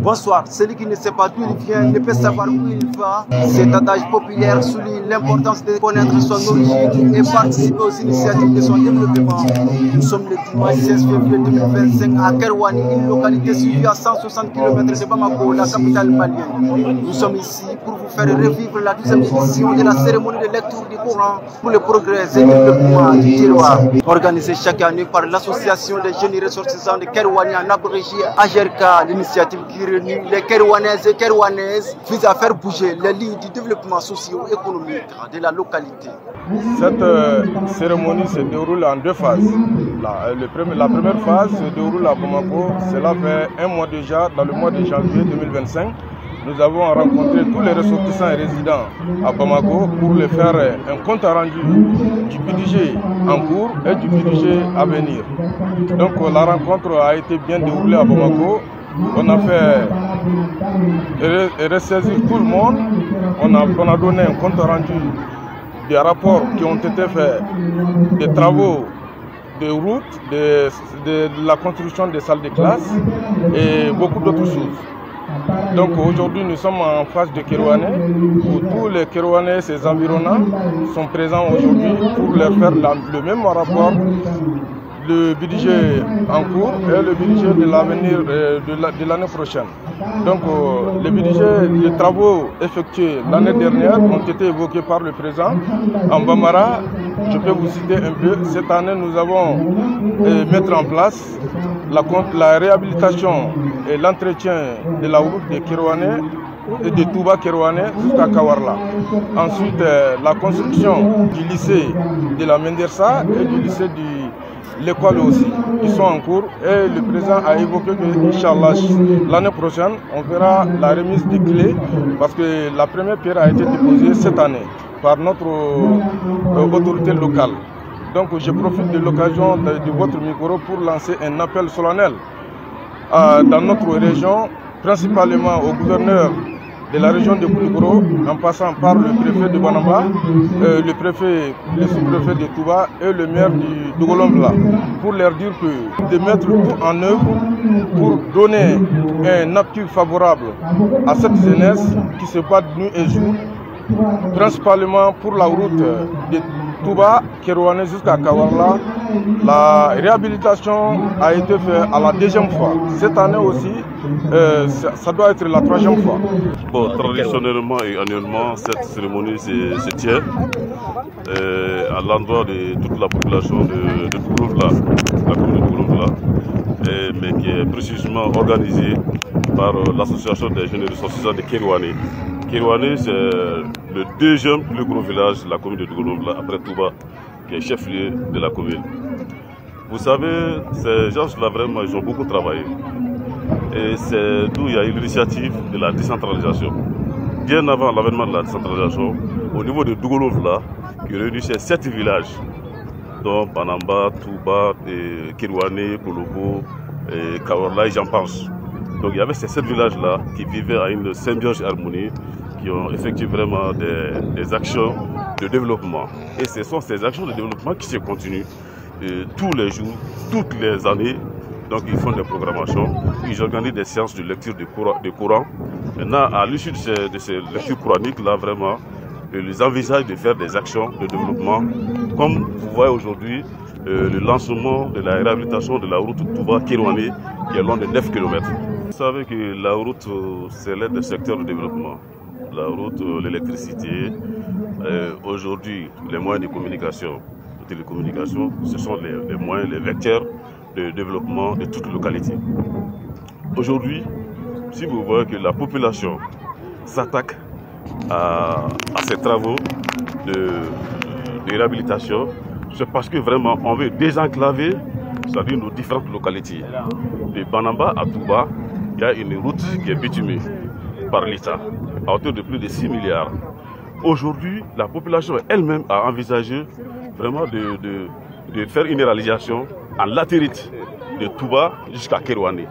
Bonsoir. Celui qui ne sait pas d'où il vient ne peut savoir où il va. Cet adage populaire souligne l'importance de connaître son origine et participer aux initiatives de son développement. Nous sommes le dimanche 16 février 2025 à Kerouani, une localité située à 160 km de Bamako, la capitale malienne. Nous sommes ici pour vous faire revivre la 12e édition de la cérémonie de lecture du Coran pour le progrès et le développement du terroir, organisée chaque année par l'association des jeunes ressortissants de Kerouani en abrégé AGERCA. L'initiative qui réunit les Kerouanaises et Kerouanaises vise à faire bouger les lignes du développement socio-économique de la localité. Cette cérémonie se déroule en deux phases. La première phase se déroule à Bamako. Cela fait un mois déjà, dans le mois de janvier 2025. Nous avons rencontré tous les ressortissants et résidents à Bamako pour leur faire un compte rendu du budget en cours et du budget à venir. Donc la rencontre a été bien déroulée à Bamako. On a fait ressaisir tout le monde. On a donné un compte rendu des rapports qui ont été faits, des travaux de routes, de la construction des salles de classe et beaucoup d'autres choses. Donc aujourd'hui nous sommes en phase de Kerouané où tous les Kerouanais et ses environnants sont présents aujourd'hui pour leur faire le même rapport, le budget en cours et le budget de l'avenir de l'année prochaine. Donc les travaux effectués l'année dernière ont été évoqués par le président en Bambara. Je peux vous citer un peu. Cette année, nous avons mettre en place la réhabilitation et l'entretien de la route de Kerouané et de Touba Kerouané jusqu'à Kawarla. Ensuite, la construction du lycée de la Mendersa et du lycée de l'école aussi, qui sont en cours. Et le président a évoqué que, Inch'Allah, l'année prochaine, on verra la remise des clés parce que la première pierre a été déposée cette année par notre autorité locale. Donc je profite de l'occasion de votre micro pour lancer un appel solennel dans notre région, principalement au gouverneur de la région de Koulikoro, en passant par le préfet de Banamba, le sous-préfet de Touba et le maire de Dogolombla, pour leur dire que de mettre tout en œuvre pour donner un appui favorable à cette jeunesse qui se bat nuit et jour, principalement pour la route de Touba, Kerouané jusqu'à Kawarla. La réhabilitation a été faite à la deuxième fois. Cette année aussi, ça doit être la troisième fois. Bon, traditionnellement et annuellement, cette cérémonie se tient à l'endroit de toute la population de Douloumbla, la commune de Douloumbla, mais qui est précisément organisée par l'association des jeunes ressortissants de Kerouané. Kerouané, c'est le deuxième plus gros village de la commune de Douloumbla, après Touba, qui est chef-lieu de la commune. Vous savez, ces gens-là, vraiment, ils ont beaucoup travaillé. Et c'est d'où il y a eu l'initiative de la décentralisation. Bien avant l'avènement de la décentralisation, au niveau de Douloumbla, qui réunissait 7 villages, dont Banamba, Touba, Kerouané, Kolobo, Kawarla et j'en pense. Donc il y avait ces 7 villages-là qui vivaient à une symbiose et harmonie, qui ont effectué vraiment des actions de développement. Et ce sont ces actions de développement qui se continuent tous les jours, toutes les années. Donc ils font des programmations, ils organisent des séances de lecture du Coran. Maintenant, à l'issue de ces lectures coraniques-là, vraiment, ils envisagent de faire des actions de développement. Comme vous voyez aujourd'hui, le lancement de la réhabilitation de la route Touba-Kerouané, qui est long de 9 km. Vous savez que la route, c'est l'un des secteurs de développement. La route, l'électricité, aujourd'hui, les moyens de communication, de télécommunication, ce sont les moyens, les vecteurs de développement de toute localité. Aujourd'hui, si vous voyez que la population s'attaque à ces travaux de réhabilitation, c'est parce que vraiment on veut désenclaver, c'est-à-dire nos différentes localités. De Banamba à Touba, il y a une route qui est bitumée par l'État à hauteur de plus de 6 milliards. Aujourd'hui, la population elle-même a envisagé vraiment de faire une réalisation en latérite de Touba jusqu'à Kerouané.